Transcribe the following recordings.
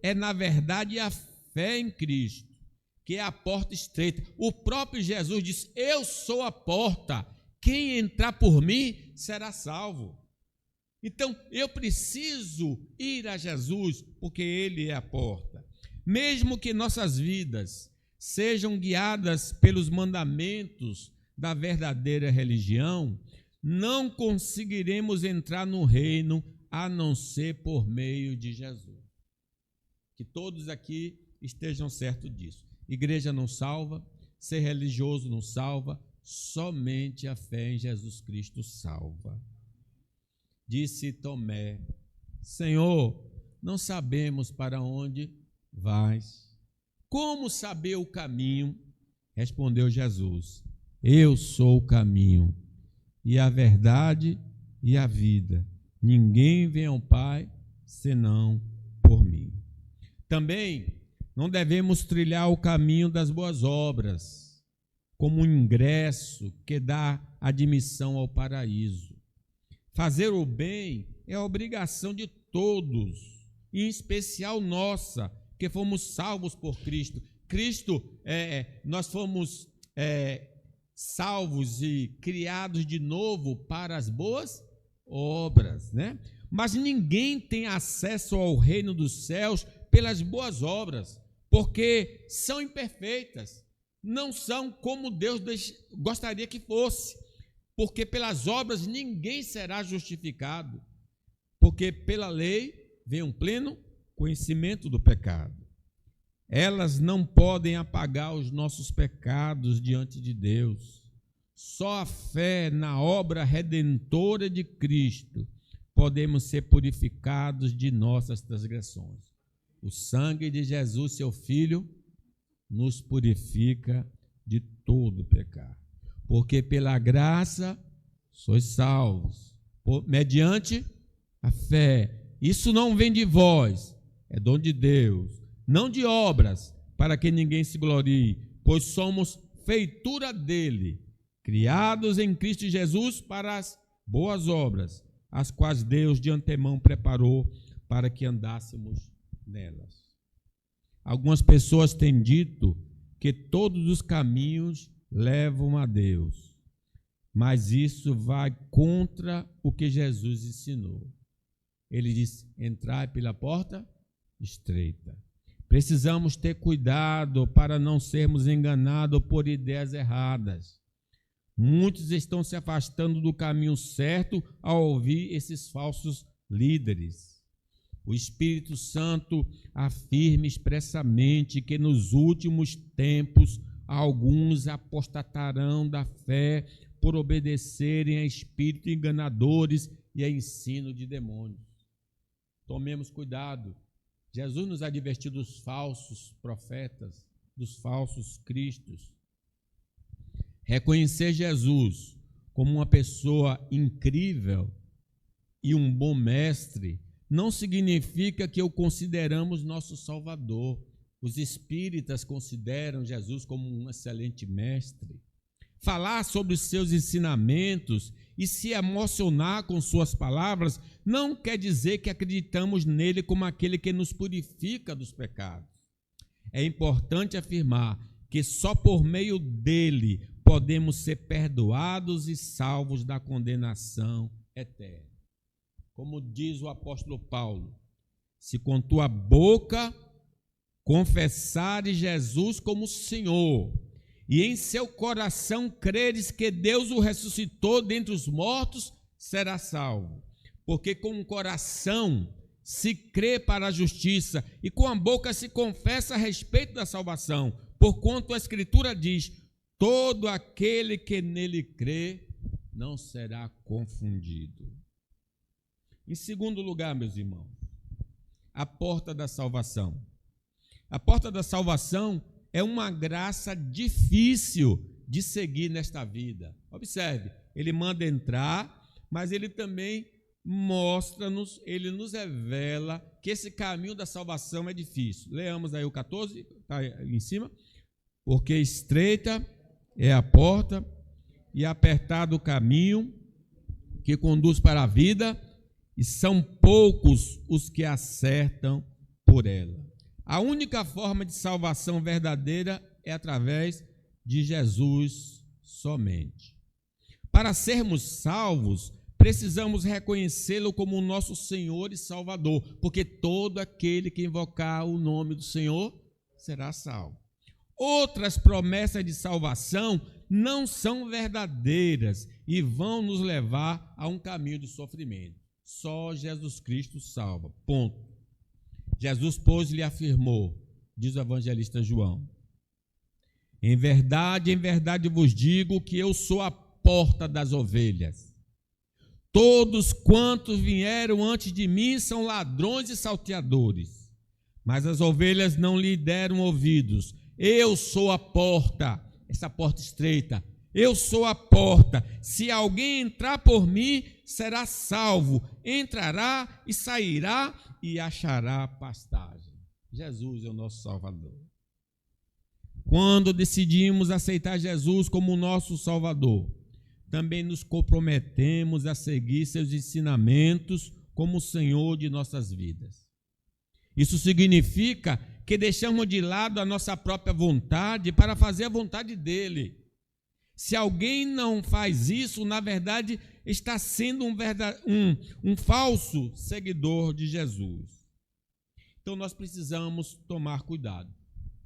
é, na verdade, a fé em Cristo, que é a porta estreita. O próprio Jesus disse: eu sou a porta, quem entrar por mim será salvo. Então, eu preciso ir a Jesus, porque Ele é a porta. Mesmo que nossas vidas sejam guiadas pelos mandamentos da verdadeira religião, não conseguiremos entrar no reino a não ser por meio de Jesus. Que todos aqui estejam certos disso. Igreja não salva, ser religioso não salva, somente a fé em Jesus Cristo salva. Disse Tomé: Senhor, não sabemos para onde vais. Como saber o caminho? Respondeu Jesus: eu sou o caminho, e a verdade e a vida. Ninguém vem ao Pai senão por mim. Também não devemos trilhar o caminho das boas obras, como um ingresso que dá admissão ao paraíso. Fazer o bem é a obrigação de todos, em especial nossa, que fomos salvos por Cristo. Nós fomos salvos e criados de novo para as boas obras, né? Mas ninguém tem acesso ao reino dos céus pelas boas obras, porque são imperfeitas, não são como Deus gostaria que fosse, porque pelas obras ninguém será justificado, porque pela lei vem um pleno conhecimento do pecado. Elas não podem apagar os nossos pecados diante de Deus. Só a fé na obra redentora de Cristo podemos ser purificados de nossas transgressões. O sangue de Jesus, seu Filho, nos purifica de todo pecado. Porque pela graça sois salvos, mediante a fé. Isso não vem de vós, é dom de Deus, não de obras, para que ninguém se glorie, pois somos feitura dele, criados em Cristo Jesus para as boas obras, as quais Deus de antemão preparou para que andássemos nelas. Algumas pessoas têm dito que todos os caminhos levam a Deus, mas isso vai contra o que Jesus ensinou. Ele disse: entrai pela porta estreita. Precisamos ter cuidado para não sermos enganados por ideias erradas. Muitos estão se afastando do caminho certo ao ouvir esses falsos líderes. O Espírito Santo afirma expressamente que nos últimos tempos alguns apostatarão da fé por obedecerem a espíritos enganadores e a ensino de demônios. Tomemos cuidado. Jesus nos advertiu dos falsos profetas, dos falsos cristos. Reconhecer Jesus como uma pessoa incrível e um bom mestre não significa que o consideramos nosso Salvador. Os espíritas consideram Jesus como um excelente mestre. Falar sobre os seus ensinamentos e se emocionar com suas palavras não quer dizer que acreditamos nele como aquele que nos purifica dos pecados. É importante afirmar que só por meio dele podemos ser perdoados e salvos da condenação eterna. Como diz o apóstolo Paulo: se com tua boca confessares Jesus como Senhor, e em seu coração creres que Deus o ressuscitou dentre os mortos, será salvo. Porque com o coração se crê para a justiça, e com a boca se confessa a respeito da salvação. Porquanto a Escritura diz: todo aquele que nele crê não será confundido. Em segundo lugar, meus irmãos, a porta da salvação. A porta da salvação é uma graça difícil de seguir nesta vida. Observe, ele manda entrar, mas ele também mostra-nos, ele nos revela que esse caminho da salvação é difícil. Leamos aí o 14, está aí em cima. Porque estreita é a porta e apertado o caminho que conduz para a vida, e são poucos os que acertam por ela. A única forma de salvação verdadeira é através de Jesus somente. Para sermos salvos, precisamos reconhecê-lo como o nosso Senhor e Salvador, porque todo aquele que invocar o nome do Senhor será salvo. Outras promessas de salvação não são verdadeiras e vão nos levar a um caminho de sofrimento. Só Jesus Cristo salva. Ponto. Jesus, pois, lhe afirmou, diz o evangelista João: em verdade vos digo que eu sou a porta das ovelhas. Todos quantos vieram antes de mim são ladrões e salteadores, mas as ovelhas não lhe deram ouvidos. Eu sou a porta, essa porta estreita. Eu sou a porta. Se alguém entrar por mim, será salvo. Entrará e sairá e achará pastagem. Jesus é o nosso Salvador. Quando decidimos aceitar Jesus como nosso Salvador, também nos comprometemos a seguir seus ensinamentos como o Senhor de nossas vidas. Isso significa que deixamos de lado a nossa própria vontade para fazer a vontade dele. Se alguém não faz isso, na verdade, está sendo um falso seguidor de Jesus. Então, nós precisamos tomar cuidado.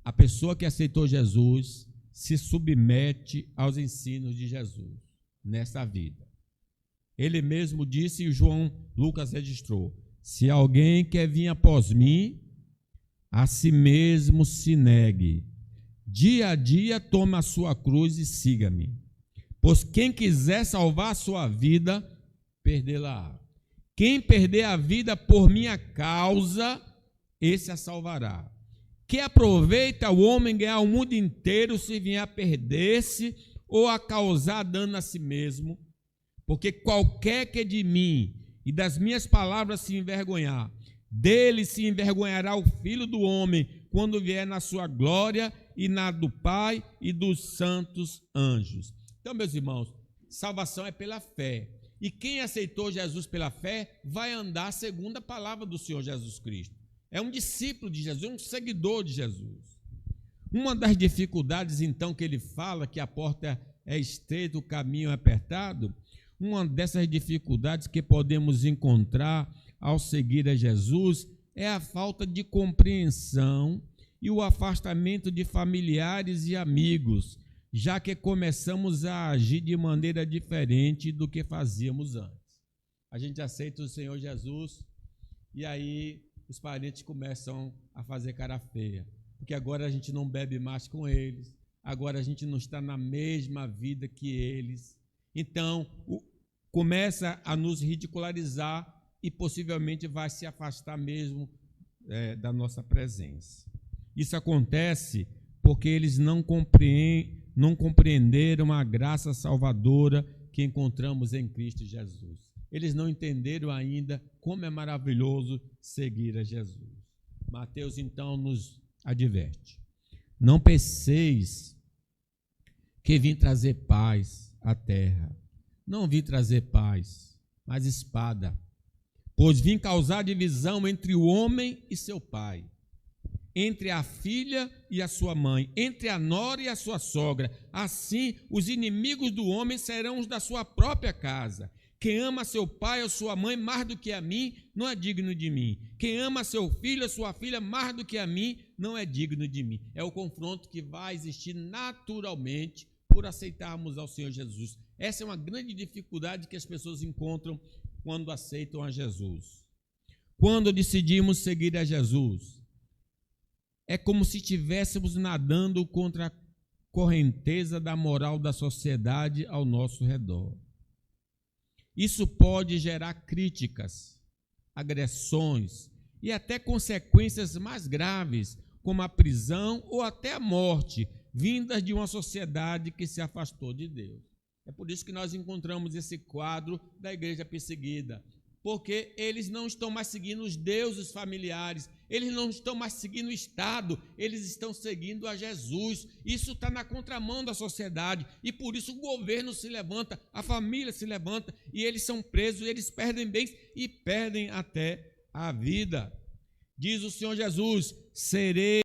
A pessoa que aceitou Jesus se submete aos ensinos de Jesus nessa vida. Ele mesmo disse, e Lucas registrou: se alguém quer vir após mim, a si mesmo se negue. Dia a dia toma a sua cruz e siga-me. Pois quem quiser salvar a sua vida, perdê-la-á. Quem perder a vida por minha causa, esse a salvará. Que aproveita o homem ganhar o mundo inteiro se vier a perder-se ou a causar dano a si mesmo? Porque qualquer que de mim e das minhas palavras se envergonhar, dele se envergonhará o Filho do Homem, quando vier na sua glória e na do Pai e dos santos anjos. Então, meus irmãos, salvação é pela fé. E quem aceitou Jesus pela fé vai andar segundo a palavra do Senhor Jesus Cristo. É um discípulo de Jesus, é um seguidor de Jesus. Uma das dificuldades, então, que ele fala, que a porta é estreita, o caminho é apertado, uma dessas dificuldades que podemos encontrar ao seguir a Jesus é a falta de compreensão e o afastamento de familiares e amigos, já que começamos a agir de maneira diferente do que fazíamos antes. A gente aceita o Senhor Jesus e aí os parentes começam a fazer cara feia, porque agora a gente não bebe mais com eles, agora a gente não está na mesma vida que eles. Então, começa a nos ridicularizar e possivelmente vai se afastar mesmo da nossa presença. Isso acontece porque eles não compreenderam a graça salvadora que encontramos em Cristo Jesus. Eles não entenderam ainda como é maravilhoso seguir a Jesus. Mateus, então, nos adverte: não penseis que vim trazer paz à terra. Não vim trazer paz, mas espada. Pois vim causar divisão entre o homem e seu pai, entre a filha e a sua mãe, entre a nora e a sua sogra. Assim, os inimigos do homem serão os da sua própria casa. Quem ama seu pai ou sua mãe mais do que a mim, não é digno de mim. Quem ama seu filho ou sua filha mais do que a mim, não é digno de mim. É o confronto que vai existir naturalmente por aceitarmos ao Senhor Jesus. Essa é uma grande dificuldade que as pessoas encontram quando aceitam a Jesus. Quando decidimos seguir a Jesus, é como se estivéssemos nadando contra a correnteza da moral da sociedade ao nosso redor. Isso pode gerar críticas, agressões e até consequências mais graves, como a prisão ou até a morte, vindas de uma sociedade que se afastou de Deus. É por isso que nós encontramos esse quadro da igreja perseguida, porque eles não estão mais seguindo os deuses familiares, eles não estão mais seguindo o Estado, eles estão seguindo a Jesus. Isso está na contramão da sociedade e por isso o governo se levanta, a família se levanta e eles são presos, eles perdem bens e perdem até a vida. Diz o Senhor Jesus: serei